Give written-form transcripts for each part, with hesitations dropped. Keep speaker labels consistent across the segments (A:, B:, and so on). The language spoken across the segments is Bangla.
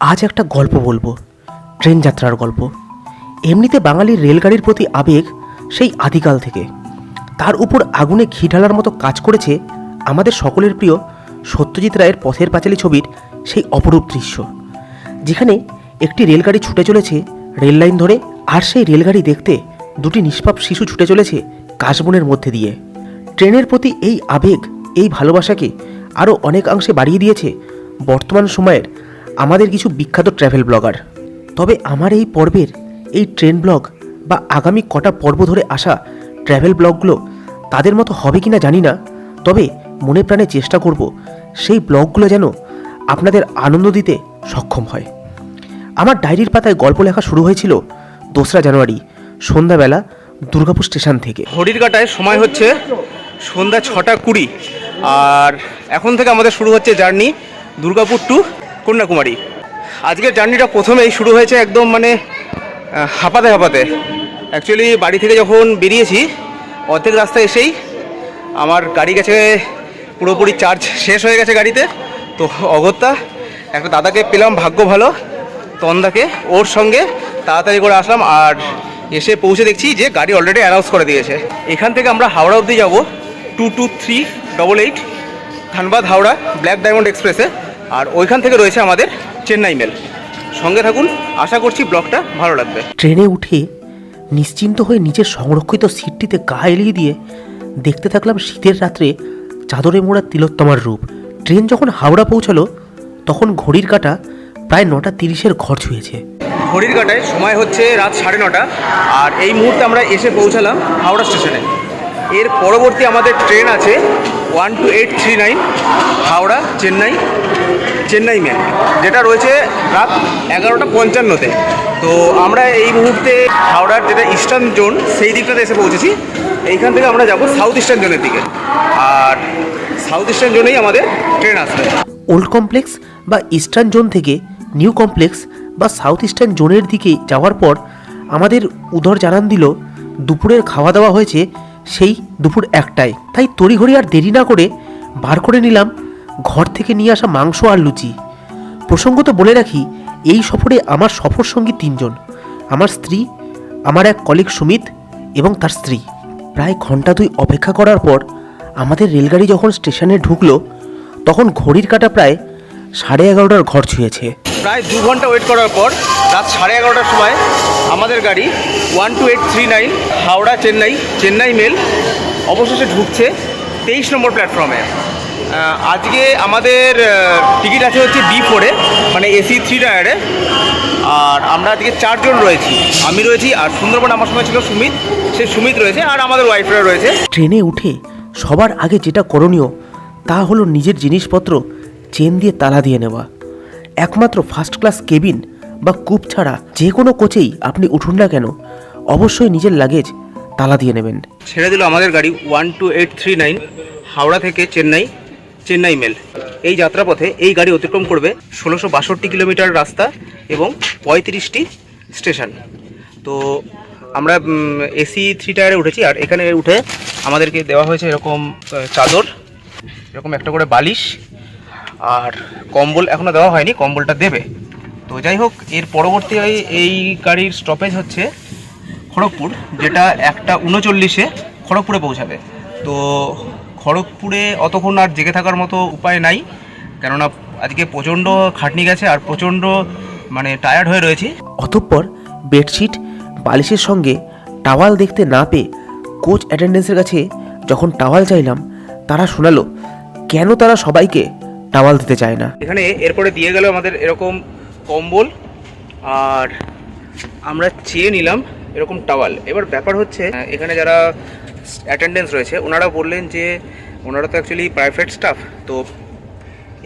A: আজ একটা গল্প বলবো, ট্রেন যাত্রার গল্প। এমনিতে বাঙালির রেলগাড়ির প্রতি আবেগ সেই আদিকাল থেকে। তার উপর আগুনে ঘি ঢালার মতো কাজ করেছে আমাদের সকলের প্রিয় সত্যজিৎ রায়ের পথের পাঁচালী ছবির সেই অপরূপ দৃশ্য, যেখানে একটি রেলগাড়ি ছুটে চলেছে রেল লাইন ধরে, আর সেই রেলগাড়ি দেখতে দুটি নিষ্পাপ শিশু ছুটে চলেছে কাশবনের মধ্যে দিয়ে। ট্রেনের প্রতি এই আবেগ, এই ভালোবাসাকে আরও অনেকাংশে বাড়িয়ে দিয়েছে বর্তমান সময়ের আমাদের কিছু বিখ্যাত ট্র্যাভেল ব্লগার। তবে আমার এই পর্বের এই ট্রেন ব্লগ বা আগামী কটা পর্ব ধরে আসা ট্র্যাভেল ব্লগগুলো তাদের মতো হবে কিনা জানি না, তবে মনে প্রাণে চেষ্টা করব সেই ব্লগগুলো যেন আপনাদের আনন্দ দিতে সক্ষম হয়। আমার ডায়েরির পাতায় গল্প লেখা শুরু হয়েছিল 2রা জানুয়ারি সন্ধ্যাবেলা দুর্গাপুর স্টেশন থেকে।
B: ঘড়ির কাঁটায় সময় হচ্ছে সন্ধ্যা 6:20, আর এখন থেকে আমাদের শুরু হচ্ছে জার্নি দুর্গাপুর টু কন্যাকুমারী। আজকের জার্নিটা প্রথমেই শুরু হয়েছে একদম হাঁপাতে হাঁপাতে। অ্যাকচুয়ালি বাড়ি থেকে যখন বেরিয়েছি অর্ধেক রাস্তায় এসেই আমার গাড়ি গেছে পুরোপুরি, চার্জ শেষ হয়ে গেছে গাড়িতে। তো অগত্যা একটা দাদাকে পেলাম, ভাগ্য ভালো, তন্দাকে, ওর সঙ্গে তাড়াতাড়ি করে আসলাম। আর এসে পৌঁছে দেখছি যে গাড়ি অলরেডি অ্যানাউন্স করে দিয়েছে। এখান থেকে আমরা হাওড়া অবধি যাব 22388 ধানবাদ হাওড়া ব্ল্যাক ডায়মন্ড এক্সপ্রেসে, আর ওইখান থেকে রয়েছে আমাদের চেন্নাই মেল। সঙ্গে থাকুন, আশা করছি ব্লগটা ভালো লাগবে।
A: ট্রেনে উঠে নিশ্চিন্ত হয়ে নিজের সংরক্ষিত সিটটিতে গা এলিয়ে দিয়ে দেখতে থাকলাম শীতের রাত্রে চাদরে মোড়া তিলোত্তমার রূপ। ট্রেন যখন হাওড়া পৌঁছালো তখন ঘড়ির কাঁটা প্রায় 9:30 ঘর ছুঁয়েছে।
B: ঘড়ির কাঁটায় সময় হচ্ছে রাত 9:30, আর এই মুহূর্তে আমরা এসে পৌঁছালাম হাওড়া স্টেশনে। এর পরবর্তী আমাদের ট্রেন আছে 12839 হাওড়া চেন্নাই মেল, যেটা রয়েছে রাত 11:55-তে। তো আমরা এই মুহূর্তে হাওড়ার যেটা ইস্টার্ন জোন সেই দিকটাতে এসে পৌঁছেছি। এইখান থেকে আমরা যাব সাউথ ইস্টার্ন জোনের দিকে, আর সাউথ ইস্টার্ন জোনেই আমাদের ট্রেন আসবে।
A: ওল্ড কমপ্লেক্স বা ইস্টার্ন জোন থেকে নিউ কমপ্লেক্স বা সাউথ ইস্টার্ন জোনের দিকে যাওয়ার পর আমাদের উদর জানান দিল দুপুরের খাওয়া দাওয়া হয়েছে সেই দুপুর 1টায়। তাই তড়িঘড়ি আর দেরি না করে বার করে নিলাম ঘর থেকে নিয়ে আসা মাংস আর লুচি। প্রসঙ্গত বলে রাখি, এই সফরে আমার সফর সঙ্গী 3 জন, আমার স্ত্রী, আমার এক কলিগ সুমিত এবং তার স্ত্রী। প্রায় ঘন্টা 2 অপেক্ষা করার পর আমাদের রেলগাড়ি যখন স্টেশনে ঢুকলো তখন ঘড়ির কাঁটা প্রায় 11:30 ঘর ছুঁয়েছে।
B: প্রায় 2 ঘন্টা ওয়েট করার পর রাত 11:30টার সময় আমাদের গাড়ি 12839 হাওড়া চেন্নাই মেল অবশেষে ঢুকছে 23 নম্বর প্ল্যাটফর্মে। আজকে আমাদের টিকিট আছে হচ্ছে B4-এ, মানে AC 3 টায়ারে। আর আমরা আজকে 4 জন রয়েছি, আমি রয়েছি, আর সুন্দরবন আমার সঙ্গে ছিল সুমিত, সে সুমিত রয়েছে, আর আমাদের ওয়াইফরা রয়েছে।
A: ট্রেনে উঠে সবার আগে যেটা করণীয় তা হলো নিজের জিনিসপত্র চেন দিয়ে তালা দিয়ে নেওয়া। একমাত্র ফার্স্ট ক্লাস কেবিন বা কূপ ছাড়া যে কোনো কোচেই আপনি উঠুন না কেন, অবশ্যই নিজের লাগেজ তালা দিয়ে নেবেন।
B: ছেড়ে দিল আমাদের গাড়ি 12839 হাওড়া থেকে চেন্নাই মেল। এই যাত্রাপথে এই গাড়ি অতিক্রম করবে 1662 কিলোমিটার রাস্তা এবং 35টি স্টেশন। তো আমরা AC 3 টায়ারে উঠেছি, আর এখানে উঠে আমাদেরকে দেওয়া হয়েছে এরকম চাদর, এরকম একটা করে বালিশ, আর কম্বল এখনও দেওয়া হয়নি, কম্বলটা দেবে। তো যাই হোক, এর পরবর্তী এই গাড়ির স্টপেজ হচ্ছে খড়গপুর, যেটা 1:39-এ খড়গপুরে পৌঁছাবে। তো খড়গপুরে অতক্ষণ আর জেগে থাকার মতো উপায় নাই, কেননা আজকে প্রচণ্ড খাটনি গেছে আর প্রচণ্ড টায়ার্ড হয়ে রয়েছি।
A: অতঃপর বেডশিট বালিশের সঙ্গে টাওয়াল দেখতে না পেয়ে কোচ অ্যাটেন্ডেন্সের কাছে যখন টাওয়াল চাইলাম, তারা শোনালো কেন তারা সবাইকে টাওয়াল দিতে চায় না।
B: এখানে এরপরে দিয়ে গেল আমাদের এরকম কম্বল, আর আমরা চেয়ে নিলাম এরকম টাওয়াল। এবার ব্যাপার হচ্ছে, এখানে যারা অ্যাটেন্ডেন্স রয়েছে ওনারা বললেন যে ওনারা তো অ্যাকচুয়ালি প্রাইভেট স্টাফ, তো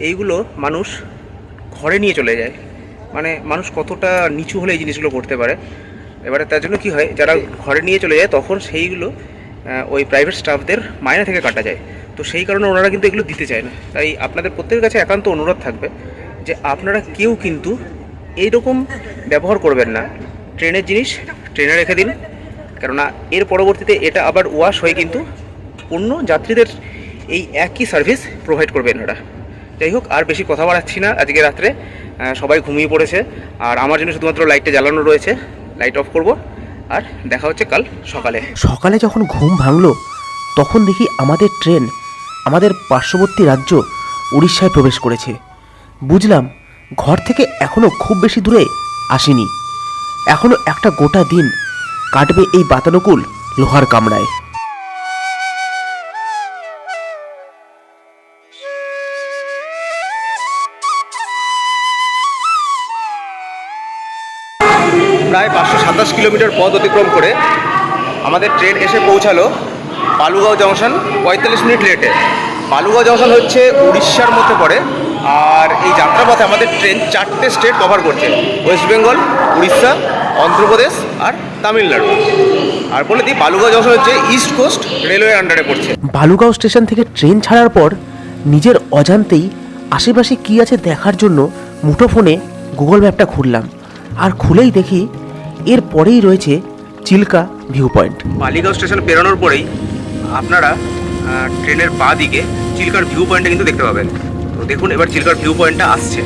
B: এইগুলো মানুষ ঘরে নিয়ে চলে যায়। মানুষ কতটা নিচু হলে এই জিনিসগুলো করতে পারে। এবারে তার জন্য কি হয়, যারা ঘরে নিয়ে চলে যায় তখন সেইগুলো ওই প্রাইভেট স্টাফদের মাইনে থেকে কাটা যায়। তো সেই কারণে ওনারা কিন্তু এগুলো দিতে চায় না। তাই আপনাদের প্রত্যেকের কাছে একান্ত অনুরোধ থাকবে যে আপনারা কেউ কিন্তু এইরকম ব্যবহার করবেন না। ট্রেনের জিনিস ট্রেনে রেখে দিন, কেননা এর পরবর্তীতে এটা আবার ওয়াশ হয়ে কিন্তু অন্য যাত্রীদের এই একই সার্ভিস প্রোভাইড করবেন এরা। যাই হোক, আর বেশি কথা বাড়াচ্ছি না। আজকে রাত্রে সবাই ঘুমিয়ে পড়েছে, আর আমার জন্য শুধুমাত্র লাইটটা জ্বালানো রয়েছে। লাইট অফ করব, আর দেখা হচ্ছে কাল সকালে।
A: সকালে যখন ঘুম ভাঙলো তখন দেখি আমাদের ট্রেন আমাদের পার্শ্ববর্তী রাজ্য উড়িষ্যায় প্রবেশ করেছে। বুঝলাম ঘর থেকে এখনও খুব বেশি দূরে আসিনি, এখনও একটা গোটা দিন কাটবে এই বাতানুকূল লোহার কামরায়।
B: প্রায় 527 কিলোমিটার পথ অতিক্রম করে আমাদের ট্রেন এসে পৌঁছালো বালুগাঁও জংশন 45 মিনিট লেটে। বালুগাঁও জংশন হচ্ছে উড়িষ্যার মধ্যে পড়ে, আর এই যাত্রাপথে আমাদের ট্রেন 4টে স্টেট কভার করছে: ওয়েস্ট বেঙ্গল, উড়িষ্যা, অন্ধ্রপ্রদেশ আর তামিলনাড়ু। আর বলে দিই, বালুগাঁও জংশন হচ্ছে ইস্ট কোস্ট রেলওয়ে আন্ডারে পড়ছে।
A: বালুগাঁও স্টেশন থেকে ট্রেন ছাড়ার পর নিজের অজান্তেই আশেপাশে কী আছে দেখার জন্য মুঠোফোনে গুগল ম্যাপটা খুললাম, আর খুলেই দেখি এর পরেই রয়েছে Chilka view point.
B: Balugaon station পেরোনোর পরেই আপনারা ট্রেনের বাঁ দিকে চিল্কার ভিউ পয়েন্টটা কিন্তু দেখতে পাবেন। তো দেখুন, এবার চিল্কার ভিউ পয়েন্টটা আসছে।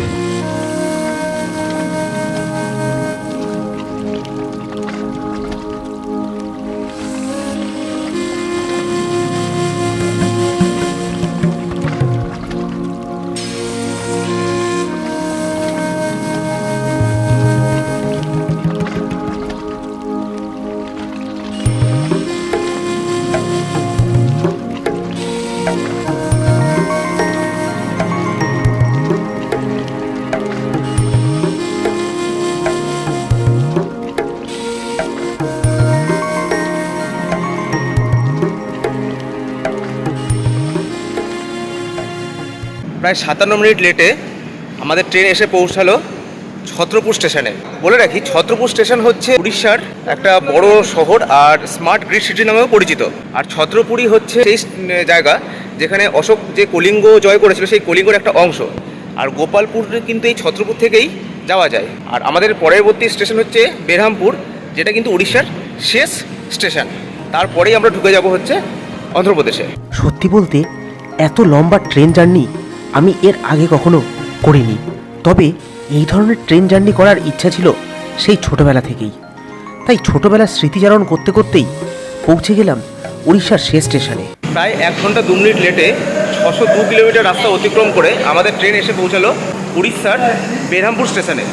B: প্রায় 57 মিনিট লেটে আমাদের ট্রেন এসে পৌঁছালো ছত্রপুর স্টেশনে। বলে রাখি, ছত্রপুর স্টেশন হচ্ছে উড়িষ্যার একটা বড় শহর আর স্মার্ট গ্রিড সিটি নামেও পরিচিত। আর ছত্রপুরই হচ্ছে সেই জায়গা যেখানে অশোক যে কলিঙ্গ জয় করেছিল, সেই কলিঙ্গর একটা অংশ। আর গোপালপুর কিন্তু এই ছত্রপুর থেকেই যাওয়া যায়। আর আমাদের পরবর্তী স্টেশন হচ্ছে বেরহামপুর, যেটা কিন্তু উড়িষ্যার শেষ স্টেশন। তারপরেই আমরা ঢুকে যাব হচ্ছে অন্ধ্রপ্রদেশে।
A: সত্যি বলতে এত লম্বা ট্রেন জার্নি আমি এর আগে কখনো করিনি, তবে এই ধরনের ট্রেন জার্নি করার ইচ্ছা ছিল সেই ছোটবেলা থেকেই। তাই ছোটবেলার স্মৃতিচারণ করতে করতেই পৌঁছে গেলাম উড়িষ্যার শেষ স্টেশনে।
B: প্রায় 1 ঘন্টা 2 মিনিট লেটে 602 কিলোমিটার রাস্তা অতিক্রম করে আমাদের ট্রেন এসে পৌঁছালো উড়িষ্যার বেরহামপুর স্টেশনে।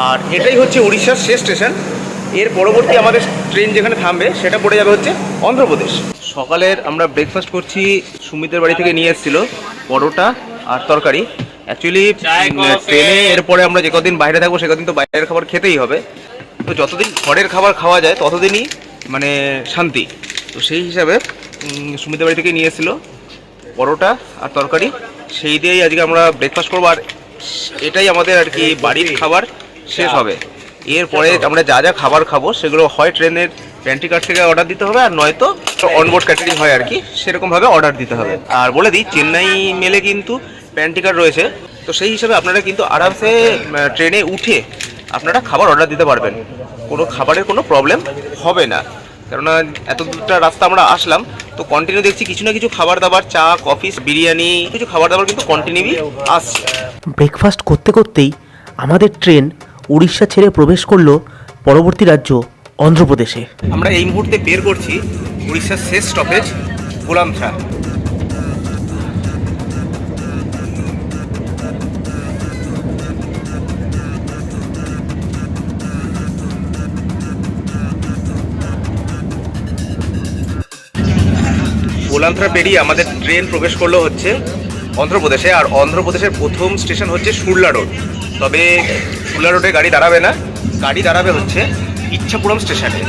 B: আর এটাই হচ্ছে উড়িষ্যার শেষ স্টেশন। এর পরবর্তী আমাদের ট্রেন যেখানে থামবে সেটা পড়ে যাবে হচ্ছে অন্ধ্রপ্রদেশ। সকালের আমরা ব্রেকফাস্ট করছি, সুমিতের বাড়ি থেকে নিয়ে এসেছিলো পরোটা আর তরকারি। অ্যাকচুয়ালি ট্রেনে এরপরে আমরা যে কদিন বাইরে থাকবো সে কদিন তো বাইরের খাবার খেতেই হবে। তো যতদিন ঘরের খাবার খাওয়া যায় ততদিনই মানে শান্তি। তো সেই হিসাবে সুমিতের বাড়ি থেকে নিয়ে এসেছিলো পরোটা আর তরকারি, সেই দিয়েই আজকে আমরা ব্রেকফাস্ট করবো। আর এটাই আমাদের আর কি বাড়ির খাবার শেষ হবে। এরপরে আমরা যা যা খাবার খাবো সেগুলো হয় ট্রেনের প্যান্ট্রি কার্ড থেকে অর্ডার দিতে হবে, আর নয়তো অনবোর্ড ক্যাটারিং হয় আর কি, সেরকমভাবে অর্ডার দিতে হবে। আর বলে দিই, চেন্নাই মেলে কিন্তু প্যান্ট্রি কার্ড রয়েছে। তো সেই হিসাবে আপনারা কিন্তু আরামসে ট্রেনে উঠে আপনারা খাবার অর্ডার দিতে পারবেন, কোনো খাবারের কোনো প্রবলেম হবে না। কেননা এত দুটা রাস্তা আমরা আসলাম, তো কন্টিনিউ দেখছি কিছু না কিছু খাবার দাবার, চা, কফি, বিরিয়ানি, কিছু খাবার দাবার কিন্তু কন্টিনিউই আসছে।
A: ব্রেকফাস্ট করতে করতেই আমাদের ট্রেন উড়িষ্যা ছেড়ে প্রবেশ করলো পরবর্তী রাজ্য অন্ধ্রপ্রদেশে।
B: আমরা এই মুহূর্তে বের করছি উড়িষ্যার শেষ স্টপেজ গোলামথা। গোলামথা পেরিয়ে আমাদের ট্রেন প্রবেশ করলো হচ্ছে অন্ধ্রপ্রদেশে। আর অন্ধ্রপ্রদেশের প্রথম স্টেশন হচ্ছে সুরলা রোড। তবে সুরলা রোডে গাড়ি দাঁড়াবে না, গাড়ি দাঁড়াবে হচ্ছে ইচ্ছাপুরম স্টেশনে।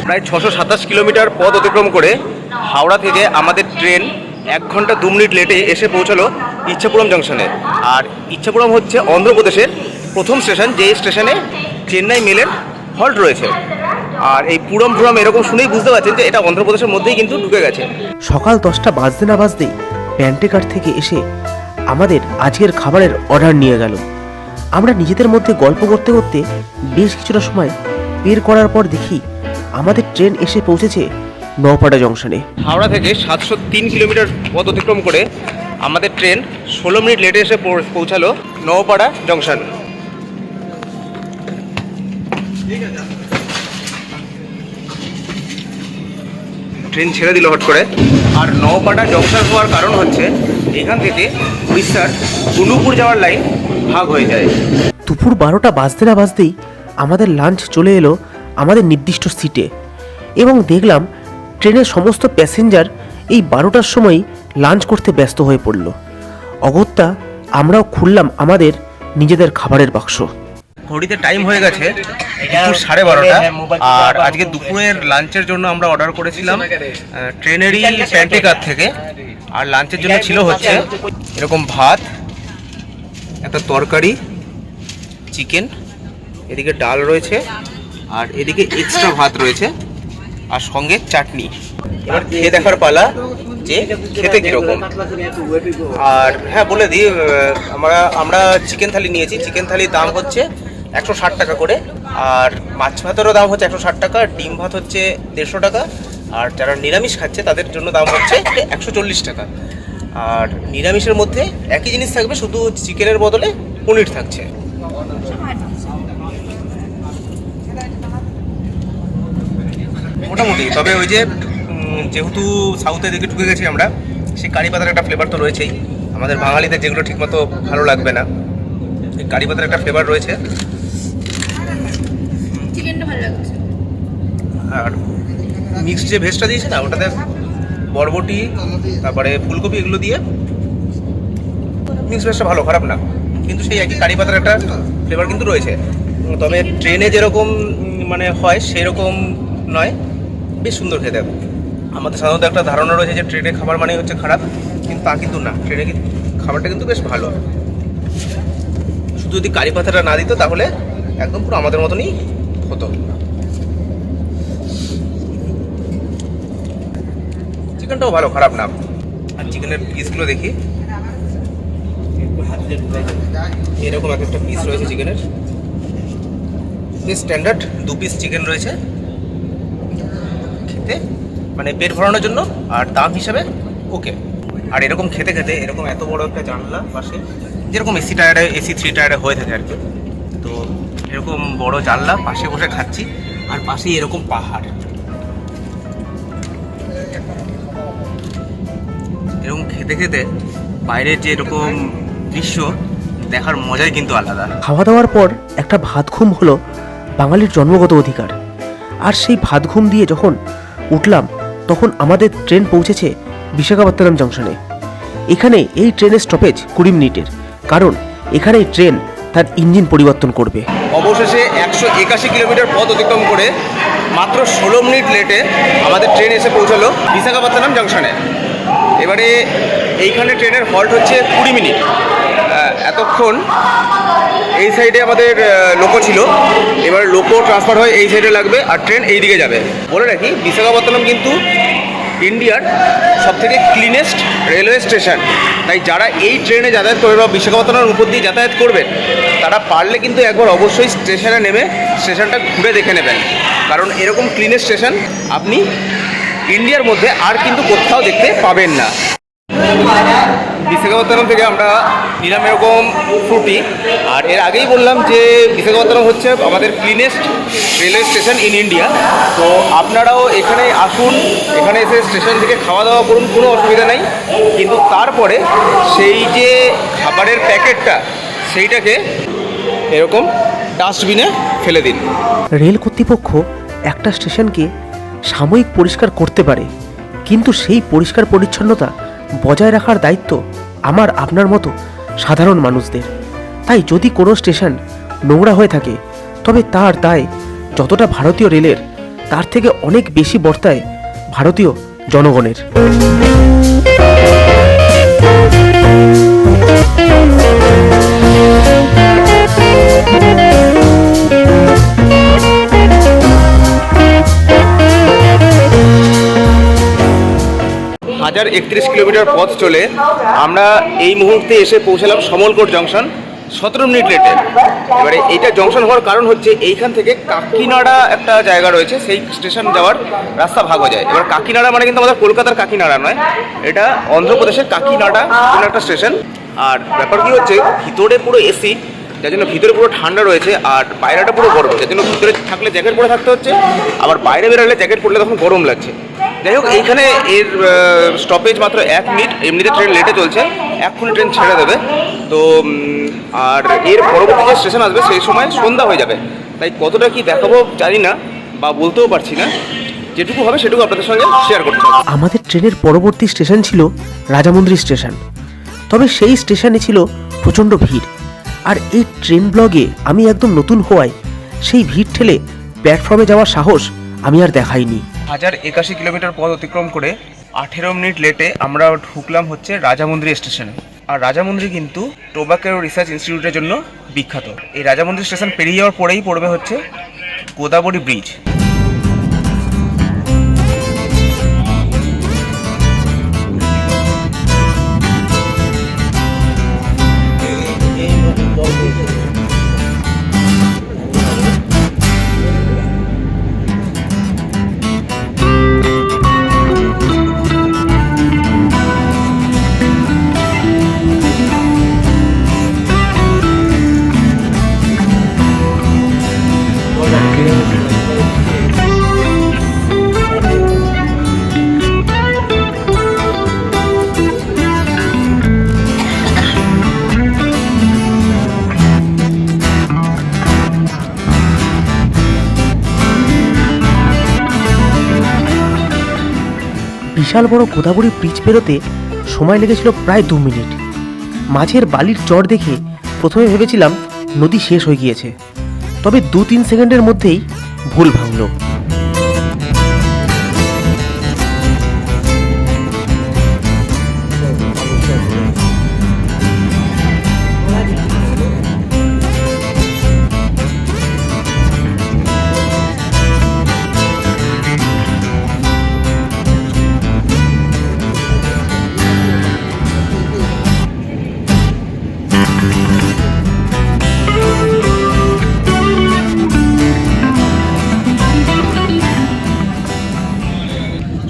B: প্রায় 627 কিলোমিটার পথ অতিক্রম করে হাওড়া থেকে আমাদের ট্রেন 1 ঘন্টা 2 মিনিট লেটে এসে পৌঁছালো ইচ্ছাপুরম জংশনে। আর ইচ্ছাপুরম হচ্ছে অন্ধ্রপ্রদেশের প্রথম স্টেশন, যে স্টেশনে চেন্নাই মেলের হল্ট রয়েছে। আর এই পুরম পুরম এরকম শুনেই বুঝতে পারছেন যে এটা অন্ধ্রপ্রদেশের মধ্যেই কিন্তু ঢুকে গেছে।
A: সকাল 10টা বাজতে না বাজতেই প্যান্টেকার থেকে এসে আমাদের আজকের খাবারের অর্ডার নিয়ে গেল। আমরা নিজেদের মধ্যে গল্প করতে করতে বেশ কিছুটা সময় বের করার পর দেখি আমাদের ট্রেন এসে পৌঁছেছে নওপাড়া জংশনে।
B: হাওড়া থেকে 703 কিলোমিটার পথ অতিক্রম করে আমাদের ট্রেন 16 মিনিট লেটে এসে পৌঁছালো নওপাড়া জংশন। ট্রেন ছেড়ে দিল হট করে। আর নওপাড়া জংশন হওয়ার কারণ হচ্ছে এখান থেকে উড়িষ্যার কুনুপুর যাওয়ার লাইন ভাগ হয়ে যায়।
A: দুপুর 12টা বাজতে না বাজতেই আমাদের লাঞ্চ চলে এলো আমাদের নির্দিষ্ট সিটে এবং দেখলাম ট্রেনের সমস্ত প্যাসেঞ্জার এই 12টার সময় লাঞ্চ করতে ব্যস্ত হয়ে পড়ল। অগত্যা আমরাও খুললাম আমাদের নিজেদের খাবারের বাক্স।
B: ঘড়িতে টাইম হয়ে গেছে দুপুর 12:30, আর আজকে দুপুরের লাঞ্চের জন্য আমরা অর্ডার করেছিলাম ট্রেনেরই প্যান্টেকার থেকে। আর লাঞ্চের জন্য ছিল হচ্ছে এরকম ভাত, একটা তরকারি, চিকেন, এদিকে ডাল রয়েছে, আর এদিকে এক্সট্রা ভাত রয়েছে, আর সঙ্গে চাটনি। এবার খেয়ে দেখার পালা যে খেতে কীরকম। আর হ্যাঁ বলে দিই, আমরা চিকেন থালি নিয়েছি। চিকেন থালির দাম হচ্ছে 160 টাকা করে, আর মাছ ভাতেরও দাম হচ্ছে 160 টাকা, ডিম ভাত হচ্ছে 150 টাকা, আর যারা নিরামিষ খাচ্ছে তাদের জন্য দাম হচ্ছে 140 টাকা। আর নিরামিষের মধ্যে একই জিনিস থাকবে, শুধু চিকেনের বদলে পনির থাকছে। মোটামুটি, তবে ওই যে যেহেতু সাউথের দিকে ঢুকে গেছি আমরা, সেই কারি পাতার একটা ফ্লেভার তো রয়েছেই। আমাদের বাঙালিদের যেগুলো ঠিকমতো ভালো লাগবে না, এই কারি পাতার একটা ফ্লেভার রয়েছে। আর মিক্সড যে ভেজটা দিয়েছে না, ওটাতে বরবটি তারপরে ফুলকপি এগুলো দিয়ে মিক্সড ভেজটা ভালো, খারাপ না, কিন্তু সেই একই কারি পাতার একটা ফ্লেভার কিন্তু রয়েছে। তবে ট্রেনে যেরকম মানে হয় সেরকম নয়, বেশ সুন্দর খেতে। আমাদের সাধারণত একটা ধারণা রয়েছে যে ট্রেনে খাবার মানে হচ্ছে খারাপ, কিন্তু তা কিন্তু না, ট্রেনে খাবারটা কিন্তু বেশ ভালো। শুধু যদি কারি পাতাটা না দিত তাহলে একদম পুরো আমাদের মতনই হতো। চিকেনটাও ভালো, খারাপ না। আর চিকেনের পিসগুলো দেখি, এরকম একটা পিস রয়েছে চিকেনের, স্ট্যান্ডার্ড 2 পিস চিকেন রয়েছে। খেতে মানে পেট ভরানোর জন্য, আর দাম হিসাবে ওকে। আর এরকম খেতে খেতে এরকম এত বড় একটা জানলা পাশে, যেরকম এসি 3 টায়ারে হয়ে থাকে আর কি, তো এরকম বড় জানলা পাশে বসে খাচ্ছি, আর পাশেই এরকম পাহাড়। এরকম খেতে খেতে বাইরের যে এরকম দৃশ্য দেখার মজাই কিন্তু আলাদা।
A: খাওয়া দাওয়ার পর একটা ভাত ঘুম হলো বাঙালির জন্মগত অধিকার। আর সেই ভাত ঘুম দিয়ে যখন উঠলাম তখন আমাদের ট্রেন পৌঁছেছে বিশাখাপত্তনম জংশনে। এখানে এই ট্রেনের স্টপেজ 20 মিনিটের, কারণ এখানেই ট্রেন তার ইঞ্জিন পরিবর্তন করবে।
B: অবশেষে 181 কিলোমিটার পথ অতিক্রম করে মাত্র 16 মিনিট লেটে আমাদের ট্রেন এসে পৌঁছালো বিশাখাপত্তনম জংশনে। এবারে এইখানে ট্রেনের হল্ট হচ্ছে 20 মিনিট। এতক্ষণ এই সাইডে আমাদের লোকো ছিল, এবার লোকো ট্রান্সফার হয়ে এই সাইডে লাগবে, আর ট্রেন এই দিকে যাবে। বলে রাখি, বিশাখাপত্তনম কিন্তু ইন্ডিয়ার সবথেকে ক্লিনেস্ট রেলওয়ে স্টেশন। তাই যারা এই ট্রেনে যাতায়াত করবে বা বিশাখাপত্তনমের উপর দিয়ে যাতায়াত করবেন, তারা পারলে কিন্তু একবার অবশ্যই স্টেশনে নেমে স্টেশনটা ঘুরে দেখে নেবেন, কারণ এরকম ক্লিনেস্ট স্টেশন আপনি ইন্ডিয়ার মধ্যে আর কিন্তু কোথাও দেখতে পাবেন না। বিশাখাপত্তনম থেকে আমরা নিলাম এরকম ফ্রুটি। আর এর আগেই বললাম যে বিশাখাপত্তনম হচ্ছে আমাদের cleanest railway station in India. তো আপনারাও এখানে আসুন, এখানে এসে স্টেশন থেকে খাওয়া দাওয়া করুন, কোনো অসুবিধা নেই। কিন্তু তারপরে সেই যে খাবারের প্যাকেটটা সেইটাকে এরকম ডাস্টবিনে ফেলে দিন।
A: রেল কর্তৃপক্ষ একটা স্টেশনকে সাময়িক পরিষ্কার করতে পারে, কিন্তু সেই পরিষ্কার পরিচ্ছন্নতা বজায় রাখার দায়িত্ব আমার আপনার মতো সাধারণ মানুষদের। তাই যদি কোনো স্টেশন নোংরা হয়ে থাকে, তবে তার দায় যতটা ভারতীয় রেলের, তার থেকে অনেক বেশি বর্তায় ভারতীয় জনগণের।
B: 1031 কিলোমিটার পথ চলে আমরা এই মুহূর্তে এসে পৌঁছালাম সমলকোট জংশন 17 মিনিট লেটে। এবারে এইটা জংশন হওয়ার কারণ হচ্ছে এইখান থেকে কাকিনাড়া একটা জায়গা রয়েছে, সেই স্টেশন যাওয়ার রাস্তা ভাগ হয়ে যায়। এবার কাকিনাড়া মানে কিন্তু আমাদের কলকাতার কাকিনাড়া নয়, এটা অন্ধ্রপ্রদেশের কাকিনাড়া কোনো একটা স্টেশন। আর ব্যাপার কি হচ্ছে, ভিতরে পুরো এসি, যার জন্য ভিতরে পুরো ঠান্ডা রয়েছে, আর বাইরেটা পুরো গরম, যার জন্য ভিতরে থাকলে জ্যাকেট পরে থাকতে হচ্ছে, আবার বাইরে বেরোলে জ্যাকেট পরলে তখন গরম লাগছে। যাই হোক, এইখানে এর স্টপেজ মাত্র 1 মিনিট, এমনিতে ট্রেন লেটে চলছে, এক্ষুনি ট্রেন ছেড়ে দেবে। তো আর এর পরবর্তী যে স্টেশন আসবে সেই সময় সন্ধ্যা হয়ে যাবে, তাই কতটা কি দেখাবো জানি না বা বলতেও পারছি না, যেটুকু হবে সেটুকু আপনাদের সঙ্গে শেয়ার করতে হবে।
A: আমাদের ট্রেনের পরবর্তী স্টেশন ছিল রাজামন্দ্রি স্টেশন, তবে সেই স্টেশনে ছিল প্রচণ্ড ভিড়। আর এই ট্রেন ব্লগে আমি একদম নতুন হওয়ায় সেই ভিড় ঠেলে প্ল্যাটফর্মে যাওয়ার সাহস আমি আর দেখাইনি।
B: 1081 কিলোমিটার পথ অতিক্রম করে 18 মিনিট লেটে আমরা ঢুকলাম হচ্ছে রাজামন্দ্রি স্টেশনে। আর রাজামন্দ্রি কিন্তু টোবাকো রিসার্চ ইনস্টিটিউটের জন্য বিখ্যাত। এই রাজামন্দ্রি স্টেশন পেরিয়ে যাওয়ার পরেই পড়বে হচ্ছে গোদাবরী ব্রিজ।
A: বিশাল বড় গোদাবরী ব্রিজ পেরোতে সময় লেগেছিল প্রায় 2 মিনিট। মাঝের বালির চর দেখে প্রথমে ভেবেছিলাম নদী শেষ হয়ে গিয়েছে, তবে 2-3 সেকেন্ডের মধ্যেই ভুল ভাঙল।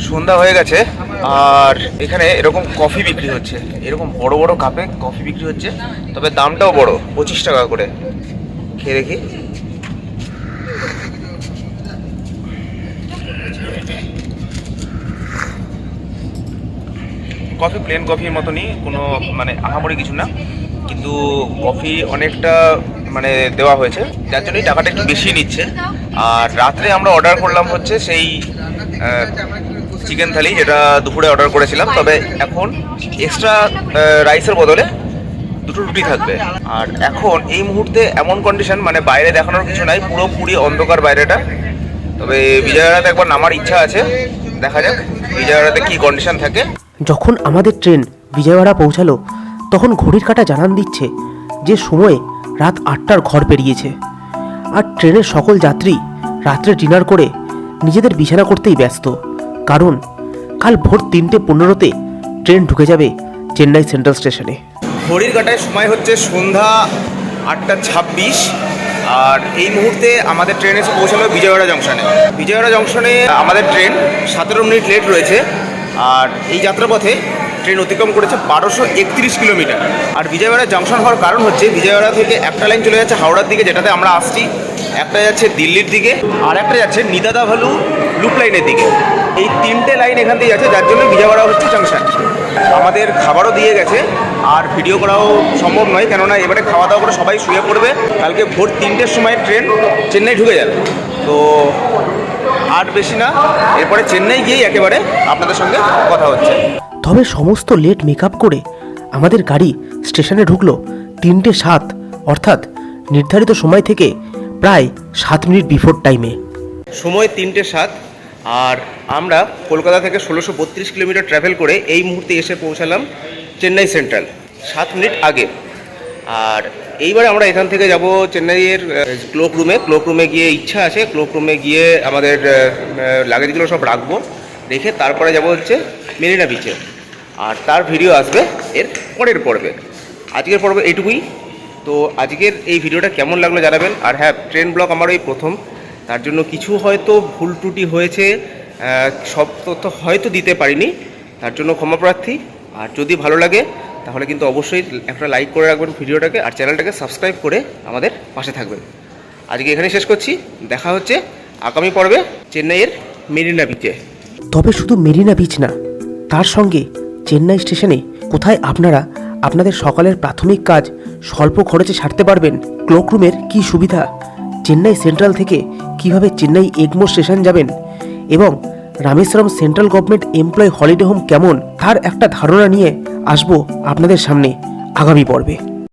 B: সন্ধ্যা হয়ে গেছে, আর এখানে এরকম কফি বিক্রি হচ্ছে, এরকম বড় বড় কাপে কফি বিক্রি হচ্ছে, তবে দামটাও বড়, 25 টাকা করে। খেয়ে দেখি। কফি প্লেন কফির মতনই, কোনো মানে আহামরি কিছু না, কিন্তু কফি অনেকটা মানে দেওয়া হয়েছে, যার জন্যই টাকাটা একটু বেশি নিচ্ছে। আর রাত্রে আমরা অর্ডার করলাম হচ্ছে সেই চিকেন থালি, যেটা দুপুরে অর্ডার করেছিলাম, তবে এখন এক্সট্রা রাইসের বদলে 2টো রুটি থাকবে। আর এখন এই মুহূর্তে এমন কন্ডিশন, মানে বাইরে দেখানোর কিছু নাই, পুরোপুরি অন্ধকার বাইরেটা। তবে বিজয়ওয়াড়াতে একবার নামার ইচ্ছা আছে, দেখা যাক বিজয়ওয়াড়াতে কি কন্ডিশন থাকে।
A: যখন আমাদের ট্রেন বিজয়ওয়াড়া পৌঁছালো তখন ঘড়ির কাঁটা জানান দিচ্ছে যে সময়ে রাত 8টার ঘর পেরিয়েছে। আর ট্রেনের সকল যাত্রী রাত্রে ডিনার করে নিজেদের বিছানা করতেই ব্যস্ত, কারণ কাল ভোর 3:15-তে ট্রেন ঢুকে যাবে চেন্নাই সেন্ট্রাল স্টেশনে।
B: ঘড়ির কাঁটায় সময় হচ্ছে সন্ধ্যা 8:26, আর এই মুহূর্তে আমাদের ট্রেন এসে পৌঁছালো বিজয়ওয়াড়া জংশনে। বিজয়ওয়াড়া জংশনে আমাদের ট্রেন 17 মিনিট লেট রয়েছে, আর এই যাত্রাপথে ট্রেন অতিক্রম করেছে 1231 কিলোমিটার। আর বিজয়ওয়াড়া জংশন হওয়ার কারণ হচ্ছে বিজয়ওয়াড়া থেকে একটা লাইন চলে যাচ্ছে হাওড়ার দিকে, যেটাতে আমরা আসছি, একটা যাচ্ছে দিল্লির দিকে, আর একটা যাচ্ছে নিদাদাভালু লুপ লাইনের দিকে। এই 3টে লাইন এখান থেকে যাচ্ছে, যার জন্য বিজয়ওয়াড়া হচ্ছে জংশন। আমাদের খাবারও দিয়ে গেছে, আর ভিডিও করাও সম্ভব নয়, কেননা এবারে খাওয়া দাওয়া করে সবাই শুয়ে পড়বে, কালকে ভোর 3টের সময় ট্রেন চেন্নাই ঢুকে যাবে। তো আর বেশি না, এরপরে চেন্নাই গিয়েই একেবারে আপনাদের সঙ্গে কথা হচ্ছে।
A: তবে সমস্ত লেট মেকআপ করে আমাদের গাড়ি স্টেশনে ঢুকলো 3:07, অর্থাৎ নির্ধারিত সময় থেকে প্রায় 7 মিনিট বিফোর টাইমে।
B: সময় 3:07, আর আমরা কলকাতা থেকে 1632 কিলোমিটার ট্রাভেল করে এই মুহূর্তে এসে পৌঁছালাম চেন্নাই সেন্ট্রাল 7 মিনিট আগে। আর এইবারে আমরা এখান থেকে যাব চেন্নাইয়ের ক্লোক রুমে গিয়ে ইচ্ছা আছে, ক্লোক রুমে গিয়ে আমাদের লাগেজগুলো সব রাখবো, রেখে তারপরে যাব হচ্ছে মেরিনা বিচে, আর তার ভিডিও আসবে এর পরের পর্বে। আজকের পর্বে এইটুকুই। তো আজকের এই ভিডিওটা কেমন লাগলো জানাবেন। আর হ্যাঁ, ট্রেন ব্লগ আমার এই প্রথম, তার জন্য কিছু হয়তো ভুল ত্রুটি হয়েছে, সব তথ্য হয়তো দিতে পারিনি, তার জন্য ক্ষমাপ্রার্থী। আর যদি ভালো লাগে তাহলে কিন্তু অবশ্যই একটা লাইক করে রাখবেন ভিডিওটাকে, আর চ্যানেলটাকে সাবস্ক্রাইব করে আমাদের পাশে থাকবেন। আজকে এখানে শেষ করছি, দেখা হচ্ছে আগামী পর্বে চেন্নাইয়ের মেরিনা বিচে।
A: তবে শুধু মেরিনা বিচ না, তার সঙ্গে চেন্নাই স্টেশনে কোথায় আপনারা আপনাদের সকালের প্রাথমিক কাজ স্বল্প খরচে সারতে পারবেন, ক্লোকরুমের কী সুবিধা, চেন্নাই সেন্ট্রাল থেকে কিভাবে চেন্নাই এগমোর স্টেশন যাবেন এবং Rameswaram central government employ holiday home কেমন, তার একটা ধারণা নিয়ে আসবো আপনাদের সামনে আগামী পর্বে।